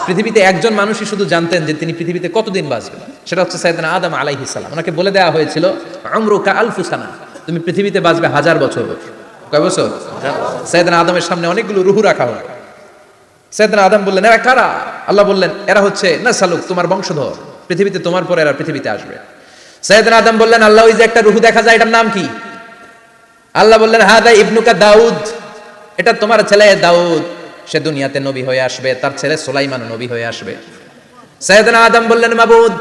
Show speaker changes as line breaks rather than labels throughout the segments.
পৃথিবীতে একজন মানুষই শুধু জানতেন যে তিনি পৃথিবীতে কতদিন বাঁচবেন, সেটা হচ্ছে সাইয়েদনা আদম আলাইহিস সালাম। ওনাকে বলে দেওয়া হয়েছিল উমরুকা আলফু সানা, তুমি পৃথিবীতে বাঁচবে 1000 বছর। কয় বছর? সাইয়েদনা আদমের সামনে অনেকগুলো রুহু রাখা হয়। সাইয়েদনা আদম বললেন, এরা কারা? আল্লাহ বললেন, এরা হচ্ছে নাসালুক, তোমার বংশধর, পৃথিবীতে তোমার পরে এরা পৃথিবীতে আসবে। সাইয়েদনা আদম বললেন, আল্লাহ ওই যে একটা রুহু দেখা যায়, এটার নাম কি? আল্লাহ বললেন, হাদা ইবনুকা দাউদ, এটা তোমার ছেলে দাউদ, সে দুনিয়াতে নবী হয়ে আসবে, তার ছেলে সুলাইমান নবী হয়ে আসবে। সাইয়েদনা আদম বললেন, মাবুদ,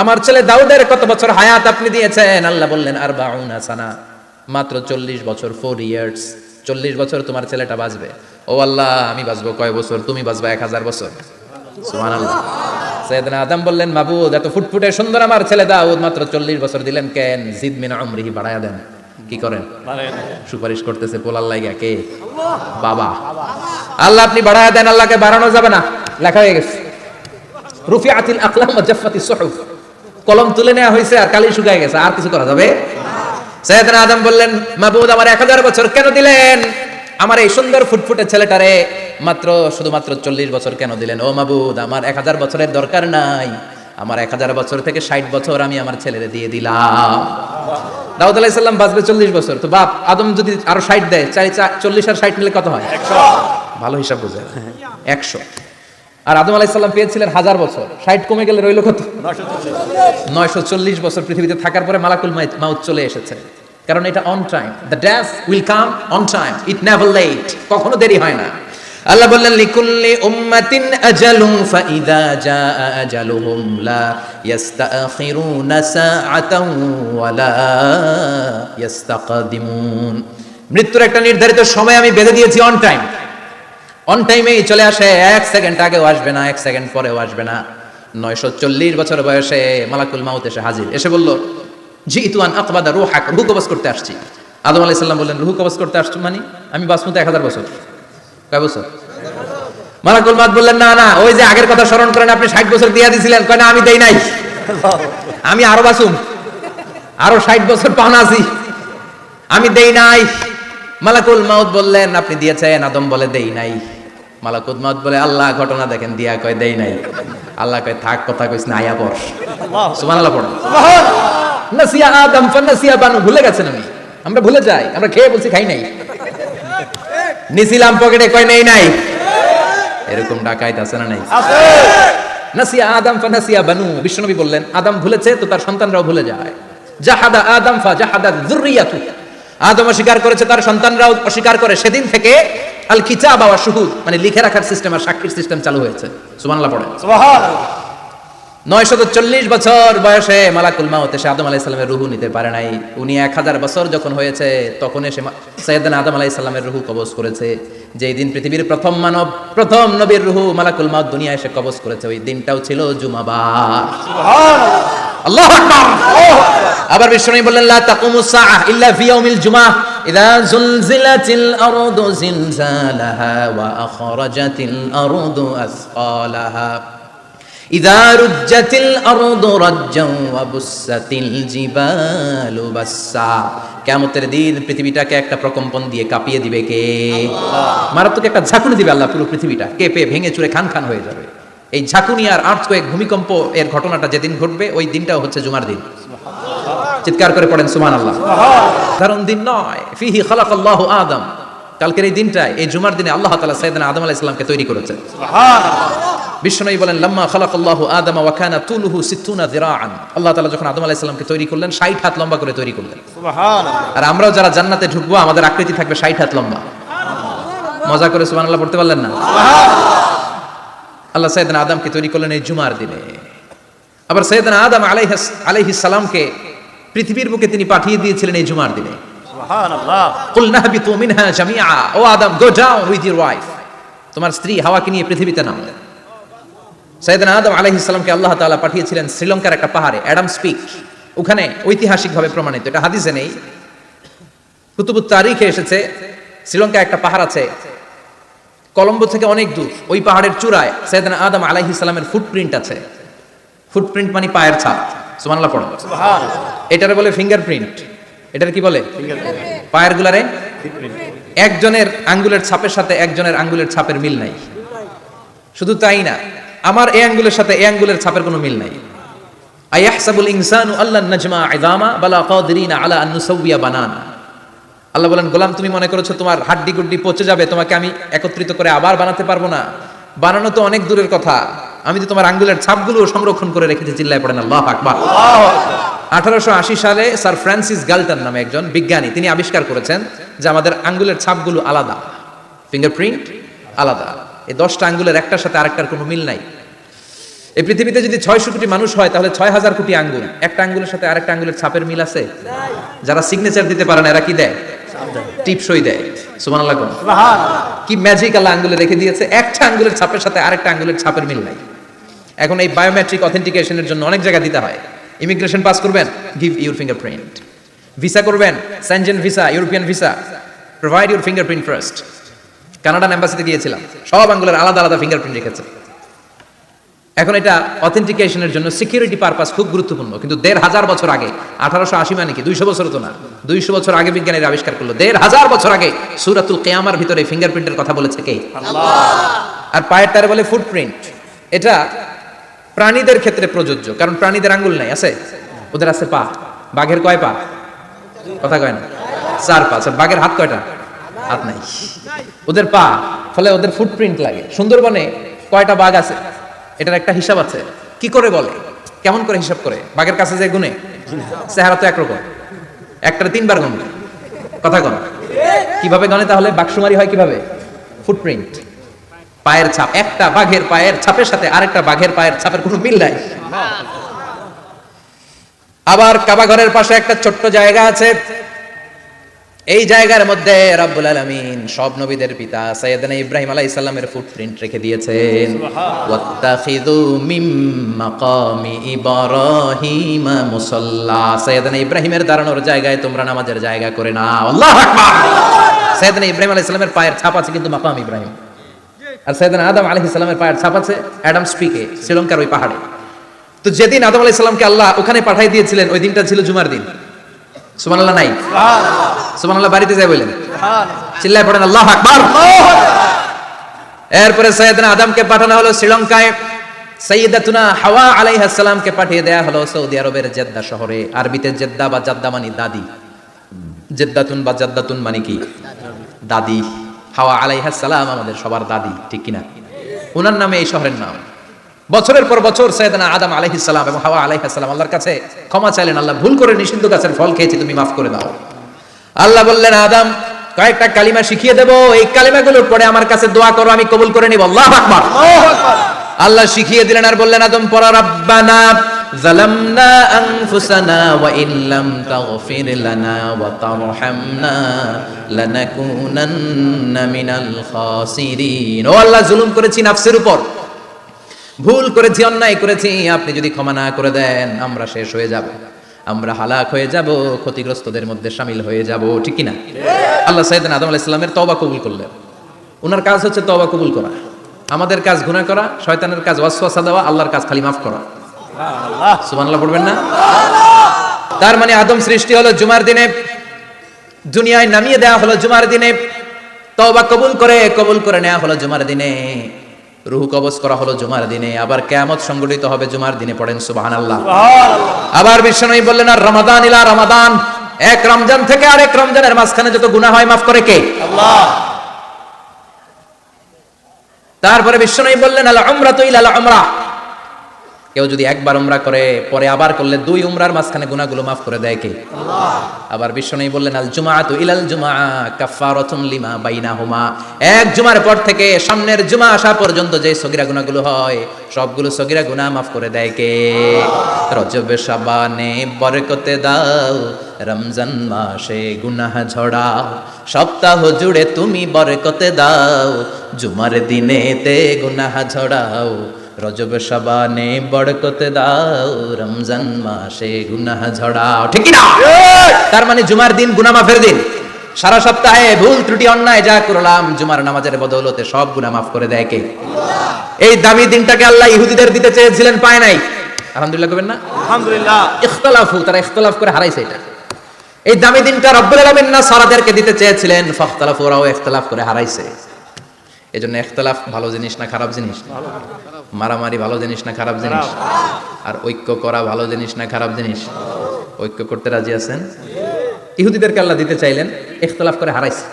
আমার ছেলে দাউদের কত বছর হায়াত আপনি দিয়েছেন? আল্লাহ বললেন, 40 সানা, মাত্র 40 বছর, 4 ইয়ার্স, 40 বছর তোমার ছেলেটা বাঁচবে। ও আল্লাহ, আমি বাঁচবো কয় বছর? তুমি বাঁচবা 1000 বছর। সুবহানাল্লাহ। সাইয়েদনা আদম বললেন, মাবুদ, এত ফুটফুটে সুন্দর আমার ছেলে দাউদ, মাত্র 40 বছর দিলেন কেন? জিদ মিন উমরিহি, বাড়ায়া দেন। কি করেন? সুপারিশ করতেছে পোলার লাইগা কে? বাবা। আল্লাহ আপনি বাড়ায়া দেন। আল্লাহকে বাড়ানো যাবে না, লেখা হয়ে গেছে। রুফিআতিল আকলাম ওয়া জাফফাতিস সুহুফ, কলম তুলে নেওয়া হয়েছে আর কালি শুকায় গেছে, আর কিছু করা যাবে? সাইয়েদনা আদম বললেন, মাবুদ, আমার 1000 বছর কেন দিলেন? আমার এই সুন্দর ফুটফুটে ছেলেটারে শুধুমাত্র 40 বছর কেন দিলেন? ও মাবুদ, আমার 1000 বছরের দরকার নাই, আমার 1000 বছর থেকে 60 বছর আমি আমার ছেলেরে দিয়ে দিলাম। দাউদ আলাইহিস সালাম বাঁচবে 40 বছর, তো বাপ আদম যদি আরো 60 দেয়, 40 আর 60 মিলে কত হয়? 100। ভালো হিসাব বুঝে, 100। আর আদম আলাইহিস সালাম পেয়েছিলেন 1000 বছর, 60 কমে গেলে রইল কত? 940 বছর পৃথিবীতে থাকার পরে মালাকুল মাউত চলে এসেছে। কারণ এটা on time, the death will come on time, it never late, কখনো দেরি হয় না। আল্লাহ বললেন, লিকুল্লি উম্মাতিন আজালুন ফাইদা জাআ আজালুহুম লা ইস্তাখিরুনা সাআতান ওয়া লা ইস্তাকদিমুন। মৃত্যুর একটা নির্ধারিত সময় আমি বেঁধে দিয়েছি, অন টাইম, অন টাইমেই চলে আসে, 1 সেকেন্ড আগেও আসবে না, 1 সেকেন্ড পরেও আসবে না। 940 বছর বয়সে মালাকুল মাউত এসে হাজির, এসে বলল, জিতু আন আকবাদা রূহাক, রূহ কবজ করতে আসছি। আদম আলাইহিস সালাম বললেন, রূহ কবজ করতে আসছো মানে? আমি বাঁচবো 1000 বছর। কয় বছর? মালাকুল মাউত বললেন, না না, ওই যে আগের কথা স্মরণ করেন, আপনি 60 বছর দিয়ে দিয়েছিলেন। কয় না, আমি দেই নাই, আমি আরো বাঁচুম, আরো 60 বছর পাওনা আছি, আমি দেই নাই। মালাকুল মাউত বললেন, আপনি দিয়েছেন? আদম বলে, দেই নাই। মালাকুল মাউত বলে, আল্লাহ ঘটনা দেখেন, দিয়া কয় দেই নাই। আল্লাহ কয়, থাক, কথা কইছ না, আয়া পড়। সুবহানাল্লাহ পড়ো। নাসিয়া আদম ফানাসিয়া বানু, ভুলে গেছেন উনি, আমরা ভুলে যাই, আমরা খেয়ে বলছি খাই নাই, নিছিলাম পকেটে, কয় নেই নাই। এরকম ডাকাইত আছে না নাই? আছে। নাসিয়া আদম ফানাসিয়া বানু, বিশ্বনবী বললেন, আদম ভুলেছে তো তার সন্তানরাও ভুলে যায়। জাহাদা আদম ফা জাহাদাত যুররিয়াতু, আদম অস্বীকার করেছে, তার সন্তানরাও অস্বীকার করে। সেদিন থেকে আল কিতাবা ওয়া শুহুদ, মানে লিখে রাখার সিস্টেম আর সাক্ষীর সিস্টেম চালু হয়েছে। সুবহানাল্লাহ পড়েন। সুবহানাল্লাহ। 940 বছর বয়সে মালাকুল মাউত এসে আদম আলাইহিস সালামের রূহ নিতে পারে নাই। উনি 1000 বছর যখন হয়েছে তখন এসে সাইয়েদনা আদম আলাইহিস সালামের রূহ কবজ করেছে। যেই দিন পৃথিবীর প্রথম মানব, প্রথম নবীর রূহ মালাকুল মাউত দুনিয়ায় এসে কবজ করেছে, ওই দিনটাও ছিল জুমাবার। সুবহানাল্লাহ, আল্লাহু আকবার। আবার বিশ্বনবী বললেন, লা তাকুমুস সাআহ ইল্লা ফি ইয়াউমিল জুমআহ ইযা যুলজিলাতিল আরদু জিলজালাহা ওয়া আখরাজাতিল আরদু আসকালাহা ইযা রুজ্জাতিল আরদু রাজ্জান ওয়া বুসাতিল জিবালু বাসসা। কিয়ামতের দিন পৃথিবীটাকে একটা প্রকম্পন দিয়ে কাঁপিয়ে দিবে কে? আল্লাহ। মারাত্মক একটা ঝাঁকুনি দিবে আল্লাহ, পুরো পৃথিবীটা কেঁপে ভেঙে চুরে খান খান হয়ে যাবে। এই ঝাঁকুনি আর আর্থকোয়েক, ভূমিকম্প এর ঘটনাটা যেদিন ঘটবে ওই দিনটাও হচ্ছে জুমার দিন। চিৎকার করে পড়েন সুবহানাল্লাহ। সাধারণ দিন নয়, ফিহি খালাকাল্লাহু আদম। কালকের এই দিনটায়, এই জুমার দিনে আল্লাহ তাআলা সাইয়েদনা আদম আলাইহিস সালামকে তৈরি করেছেন। সুবহানাল্লাহ। বিশ্বনবী বলেন, লাম্মা খালাকাল্লাহু আদম ওয়া কানা তুলুহু 60 যিরাআন। আল্লাহ তাআলা যখন আদম আলাইহিস সালামকে তৈরি করলেন, 60 হাত লম্বা করে তৈরি করলেন। সুবহানাল্লাহ। আর আমরাও যারা জান্নাতে ঢুকবো, আমাদের আকৃতি থাকবে 60 হাত লম্বা। মজা করে সুবহানাল্লাহ পড়তে পারলেন না? সুবহানাল্লাহ। আল্লাহ সাইয়েদনা আদমকে তৈরি করলেন এই জুমার দিনে। আবার সাইয়েদনা আদম আলাইহিস সালামকে পৃথিবীর বুকে তিনি পাঠিয়ে দিয়েছিলেন এই জুমার দিনে। সুবহানাল্লাহ। কুলনা হাবিতু মিনহা জামিআ, ও Adam, go down with your wife, তোমার স্ত্রী হাওয়াকে নিয়ে পৃথিবীতে নামো। সাইয়েদনা আদম আলাইহিস সালামকে আল্লাহ তাআলা পাঠিয়েছিলেন শ্রীলঙ্কার একটা পাহাড়ে, অ্যাডামস পিক। ওখানে ঐতিহাসিকভাবে প্রমাণিত, এটা হাদিসে নেই, কুতুবুত তারিখে এসেছে। শ্রীলঙ্কায় একটা পাহাড় আছে, কলম্বো থেকে অনেক দূর। ওই পাহাড়ের চূড়ায় সাইয়েদনা আদম আলাইহিস সালামের ফুটপ্রিন্ট আছে। ফুটপ্রিন্ট মানে পায়ের ছাপ। সুবহানাল্লাহ পড়ো। সুবহানাল্লাহ। এটারে বলে ফিঙ্গারপ্রিন্ট। এটার কি বলে? ফিঙ্গারপ্রিন্ট। পায়ের গুলারে একজনের আঙ্গুলের ছাপের সাথে একজনের আঙ্গুলের ছাপের মিল নাই। শুধু তাই না, আমার এই আঙ্গুলের সাথে এই আঙ্গুলের ছাপের কোনো মিল নাই। আয়াহসাবুল ইনসানু আল্লান নাজমা ইযামা বালা কাদিরিনা আলা আন নুসাউইয়া বানানা। আল্লাহ বলেন, গোলাম তুমি মনে করেছো তোমার হাড্ডি গুড্ডি পচে যাবে, তোমাকে আমি একত্রিত করে আবার বানাতে পারবো না? বানানো তো অনেক দূরের কথা, আমি তো তোমার আঙ্গুলের ছাপগুলো সংরক্ষণ করে রেখেছি। চিল্লায় পড়েন আল্লাহু আকবার। 1880 সালে স্যার ফ্রান্সিস গাল্টন নামে একজন বিজ্ঞানী, তিনি আবিষ্কার করেছেন যে আমাদের আঙ্গুলের ছাপগুলো আলাদা, ফিঙ্গারপ্রিন্ট আলাদা। এই 10টা আঙ্গুলের একটার সাথে আরেকটার কোনো মিল নাই। এই পৃথিবীতে যদি 600 কোটি মানুষ হয় তাহলে 6000 কোটি আঙ্গুল, একটা আঙ্গুলের সাথে আরেকটা আঙ্গুলের ছাপের মিল আছে? যারা সিগনেচার দিতে পারে না এরা কি দেয়? টিপসই দেয়। সুবহানাল্লাহ। কি ম্যাজিক আল্লাহ আঙ্গুলে রেখে দিয়েছে, একটা আঙ্গুলের ছাপের সাথে আরেকটা আঙ্গুলের ছাপের মিল নাই। এখন এই বায়োমেট্রিক অথেন্টিকেশনের জন্য অনেক জায়গায় দিতে হয়। ইমিগ্রেশন পাস করবেন, গিভ ইউর ফিঙ্গারপ্রিন্ট। ভিসা করবেন, Schengen visa, European visa, provide your fingerprint first. Canadian এম্বাসিতে গিয়েছিলাম, সব আঙ্গুলের আলাদা আলাদা ফিঙ্গারপ্রিন্ট রেখেছে। এখন এটা অথেন্টিকেশনের জন্য সিকিউরিটি পারপাস খুব গুরুত্বপূর্ণ। কিন্তু 1500 বছর আগে, 1880 মানে কি 200 বছর তো না, 200 বছর আগে বিজ্ঞানীরা আবিষ্কার করলো। 1500 বছর আগে সূরাতুল কিয়ামার ভিতরে ফিঙ্গারপ্রিন্টের কথা বলেছে কে? আল্লাহ। আর পায়েরটারে বলে ফুটপ্রিন্ট। এটা প্রাণীদের ক্ষেত্রে প্রযোজ্য, কারণ প্রাণীদের আঙ্গুল নাই, আছে? ওদের আছে পা। বাঘের কয় পা? কথা কয় না, 4 পা। বাঘের হাত কয়টা? হাত নাই, ওদের পা। ফলে ওদের ফুটপ্রিন্ট লাগে। সুন্দরবনে কয়টা বাঘ আছে এটার একটা হিসাব আছে। কি করে বলে, কেমন করে হিসাব করে? বাঘের কাছে যে গুনে, চেহারা তো একরকম, একটা 3 বার গুনবে। কথা কন, কিভাবে গনে তাহলে? বাঘসুমারি হয় কিভাবে? ফুটপ্রিন্ট, পায়ের ছাপ। একটা বাঘের পায়ের ছাপের সাথে আরেকটা বাঘের পায়ের ছাপের কোনো মিল নাই। আবার কাবা ঘরের পাশে একটা ছোট্ট জায়গা আছে, এই জায়গার মধ্যে রব্বুল আলামিন সব নবীদের পিতা সাইয়েদনা ইব্রাহিম আলাইহিস সালামের ফুটপ্রিন্ট রেখে দিয়েছেন। ওয়াত্তাখিযু মিম মাকামি ইব্রাহিম মুসাল্লা। সাইয়েদনা ইব্রাহিমের দাঁড়ানোর জায়গায় তোমরা নামাজের জায়গা করে নাও। আল্লাহু আকবার। সাইয়েদনা ইব্রাহিম আলাইহিস সালামের পায়ের ছাপ আছে কিন্তু মাকাম ইব্রাহিম। আর সাইয়েদনা আদম আলাইহিস সালামের পায়ের ছাপ আছে অ্যাডামস ট্রিকে, শ্রীলঙ্কার ওই পাহাড়ে। তো যেদিন আদম আলাইহিস সালামকে আল্লাহ ওখানে পাঠিয়ে দিয়েছিলেন, ওই দিনটা ছিল জুমার দিন। সুবহানাল্লাহ নাই? সুবহানাল্লাহ বাড়িতে যাই বলেন, চিল্লায় পড়েন আল্লাহু আকবার। এরপরে সাইয়েদনা আদমকে পাঠানো হলো শ্রীলঙ্কায়, সাইয়্যিদাতুনা হাওয়া আলাইহিস সালামকে পাঠিয়ে দেয়া হলো সৌদি আরবের জেদ্দা শহরে। আরবিতে জেদ্দা বা জাদ্দা মানে দাদি, জেদ্দাতুন বা জাদ্দাতুন মানে কি? দাদি। হাওয়া আলাইহিস সালাম আমাদের সবার দাদি, ঠিক কিনা? ওনার নামে এই শহরের নাম। বছরের পর বছর সাইয়েদনা আদম আলাইহিস সালাম এবং হাওয়া আলাইহিস সালাম আল্লাহর কাছে ক্ষমা চাইলেন, আল্লাহ ভুল করে নিষিদ্ধ গাছের ফল খেয়েছি, তুমি মাফ করে দাও। আল্লাহ বললেন, আদম কয়েকটা কালিমা শিখিয়ে দেব, এই কালিমাগুলোর পরে আমার কাছে দোয়া করো, আমি কবুল করে নিব। আল্লাহু আকবার। আল্লাহ শিখিয়ে দিলেন আর বললেন, আদম পড়ো, রাব্বানা যালামনা আনফুসানা ওয়া ইল্লাম তাগফির লানা ওয়া তারহামনা লানাকুনান্না মিনাল খাসিরিন। ও আল্লাহ, জুলুম করেছি নাফসের উপর, ভুল করেছি, অন্যায় করেছি, আপনি যদি ক্ষমা না করে দেন আমরা শেষ হয়ে যাব, আমরা হালাক হয়ে যাব, ক্ষতিগ্রস্তদের মধ্যে শামিল হয়ে যাব, ঠিক কিনা? আল্লাহ সাইয়েদনা আদম আলাইহিস সালামের তওবা কবুল করলেন। ওনার কাজ হচ্ছে তওবা কবুল করা, আমাদের কাজ গুনাহ করা, শয়তানের কাজ ওয়াসওয়াসা দেওয়া, আল্লাহর কাজ খালি মাফ করা। সুবহানাল্লাহ পড়বেন না? তার মানে আদম সৃষ্টি হলো জুমার দিনে, দুনিয়ায় নামিয়ে দেওয়া হলো জুমার দিনে, তওবা কবুল করে নেওয়া হলো জুমার দিনে, রূহ কবজ করা হলো জুমার দিনে, আবার কিয়ামত সংগঠিত হবে জুমার দিনে। পড়েন সুবহানাল্লাহ। আবার বিশ্বনবী বললেন, আর রমাদান ইলা রমাদান, এক রমজান থেকে আরেক রমজানের মাঝখানে যত গুনাহ হয় মাফ করে কে? আল্লাহ। তারপরে বিশ্বনবী বললেন, আল উমরাতু ইলা আল উমরা, কেউ যদি একবার উমরা করে পরে আবার করলে 2 উমরার মাঝখানে গুনাহগুলো মাফ করে দেয় কে? আল্লাহ। আবার বিশ্বনবী বললেন, আল জুমআতু ইলাল জুমআ কাফারাতুন লিমা বাইনাহুমা, এক জুমার পর থেকে সামনের জুমা আসা পর্যন্ত যে সগীরা গুনাহগুলো হয় সবগুলো সগীরা গুনাহ মাফ করে দেয় কে? রজবে শাবানে বরকতে দাও, রমজান মাসে গুনাহ ঝড়াও, সপ্তাহ জুড়ে তুমি বরকতে দাও, জুমার দিনেতে গুনাহ ঝড়াও, রজব শাবানে বরকতে দাও, রমজান মাসে গুনাহ ঝড়াও, ঠিক কি না? তার মানে জুমার দিন গুনাহ মাফের দিন। সারা সপ্তাহে ভুল ত্রুটি অন্যায় যা করলাম জুমার নামাজের বদৌলতে সব গুনাহ মাফ করে দেয় কে? আল্লাহ। এই দামি দিনটাকে আল্লাহ ইহুদিদের দিতে চেয়েছিলেন, পায় নাই। আলহামদুলিল্লাহ কবেন না? আলহামদুলিল্লাহ। ইখতিলাফু, তারা ইখতিলাফ করে হারাইছে এটা। এই দামি দিনটা রব্বুল আলামিন নাসারাদেরকে দিতে চেয়েছিলেন, ফাখতালাফু, ওরাও ইখতিলাফ করে হারাইছে। এজন্য ইখতিলাফ ভালো জিনিস না খারাপ জিনিস? মারামারি ভালো জিনিস না খারাপ জিনিস? আর ঐক্য করা ভালো জিনিস না খারাপ জিনিস? ঐক্য করতে রাজি আছেন? ইহুদিদেরকে আল্লাহ দিতে চাইলেন, ইখতিলাফ করে হারাইছে।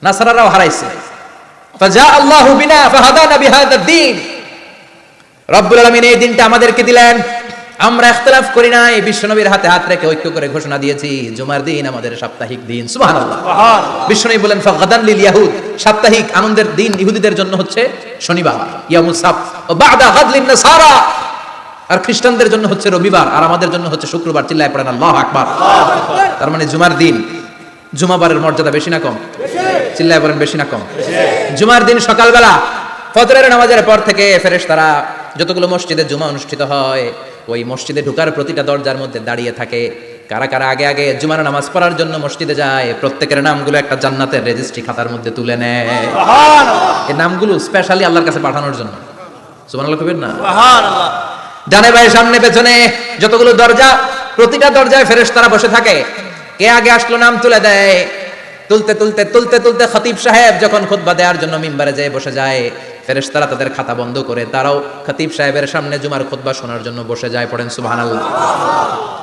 নাসারারাও হারাইছে। ফাজা আল্লাহু বিনা ফাহাদানা বিহাদা দ্বীন। রব্বুল আলামিন এই দিনটা আমাদেরকে দিলেন, আমরা ইখতিলাফ করি না, এই বিশ্বনবীর হাতে হাত রেখে ঐক্য করে ঘোষণা দিয়েছি জুমার দিন আমাদের সাপ্তাহিক দিন। সুবহানাল্লাহ। বিশ্বনবী বলেন ফাগাদান লিল ইয়াহুদ, সাপ্তাহিক আনন্দের দিন ইহুদিদের জন্য হচ্ছে শনিবার, ইয়ামুস সাবত, ও বাদা গাদলিন নাসারা, আর খ্রিস্টানদের জন্য হচ্ছে রবিবার, আর আমাদের জন্য হচ্ছে শুক্রবার। চিল্লায় পড়েন আল্লাহু আকবার। তার মানে জুমার দিন, জুমাবারের মর্যাদা বেশি না কম? চিল্লায় বলেন বেশি না কম? জুমার দিন সকালবেলা ফজরের নামাজের পর থেকে ফেরেশতারা যতগুলো মসজিদে জুমা অনুষ্ঠিত হয় ওই মসজিদে ঢোকার প্রতিটা দরজার মধ্যে দাঁড়িয়ে থাকে। কারা কারা আগে আগে জুমার নামাজ পড়ার জন্য মসজিদে যায়, প্রত্যেকের নামগুলো একটা জান্নাতের রেজিস্ট্রি খাতার মধ্যে তুলে নেয়। এই নামগুলো স্পেশালি আল্লাহর কাছে পাঠানোর জন্য। সুবহানাল্লাহ কইবেন না? সুবহানাল্লাহ। ডানে বায়ে সামনে পেছনে যতগুলো দরজা, প্রতিটা দরজায় ফেরেশতারা বসে থাকে। কে আগে আসলো নাম তুলে দেয়। তুলতে তুলতে তুলতে তুলতে খতিব সাহেব যখন খুতবা দেওয়ার জন্য মিম্বারে যেয়ে বসে যায়, ফেরেশতারা তাদের খাতা বন্ধ করে তারাও খতিব সাহেবের সামনে জুমার খুতবা শোনার জন্য বসে যায়। পড়েন সুবহানাল্লাহ।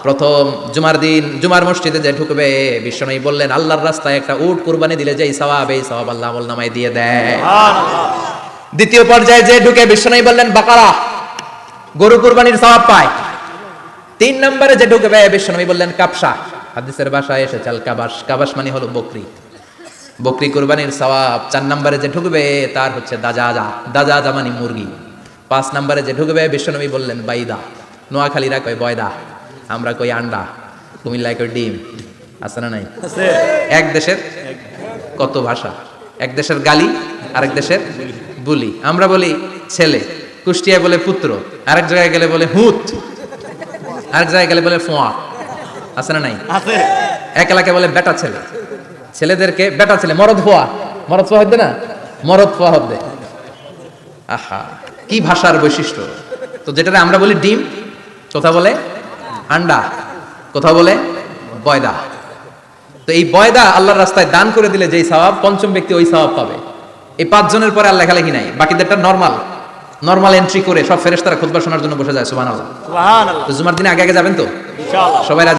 প্রথম জুমার দিন জুমার মসজিদে যে ঢুকবে, বিশ্বনবী বললেন আল্লাহর রাস্তায় একটা উট কুরবানি দিলে যেই সওয়াব, এই সওয়াব আল্লাহ আমলনামায় দিয়ে দেয়। সুবহানাল্লাহ। দ্বিতীয় পর্যায়ে যে ঢুকে, বিশ্বনবী বললেন বাকারা, গরু কুরবানির সওয়াব পায়। 3 নম্বরে যে ঢুকবে, বিশ্বনবী বললেন কাবসা, হাদিসের ভাষায় এসেছে আল কাবাস, কাবাস মানে হলো বকরি, বকরি কুরবানির সওয়াব। 4 নম্বরে যে ঢুকবে তার হচ্ছে দাজাজা, দাজাজা মানে মুরগি। 5 নম্বরে যে ঢুকবে, বিশ্বনবী বললেন বাইদা, নোয়াখালীরা কয় বয়দা, আমরা কই আন্ডা, কুমিল্লায় কই ডিম। আছে না নাই? আছে। এক দেশের কত ভাষা, এক দেশের গালি আরেক দেশের বুলি। আমরা বলি ছেলে, কুষ্টিয়ায় বলে পুত্র, আরেক জায়গায় গেলে বলে হুত, আরেক জায়গায় গেলে বলে ফোয়া। আছে না নাই? আছে। এক এলাকায় বলে বেটা ছেলে, ছেলেদেরকে বেটা ছেলে, মরদ ফোয়া, মরদ ফোয়া হবে না, মরদ ফোয়া হবে। আহা, কি ভাষার বৈশিষ্ট্য। তো যেটা আমরা বলি ডিম, কোথা বলে আন্ডা, কোথা বলে বয়দা। তো এই বয়দা আল্লাহর রাস্তায় দান করে দিলে যেই সওয়াব, পঞ্চম ব্যক্তি ওই সওয়াব পাবে। এই 5 জনের পরে আর লেখালেখি নাই, বাকিদেরটা নরমাল এন্ট্রি করে সব ফেরেশতারা খুতবা শোনার জন্য বসে যায়। সুবহানাল্লাহ। সুবহানাল্লাহ। তো জুমার দিনে আগে আগে যাবেন তো ইনশাআল্লাহ সবাই?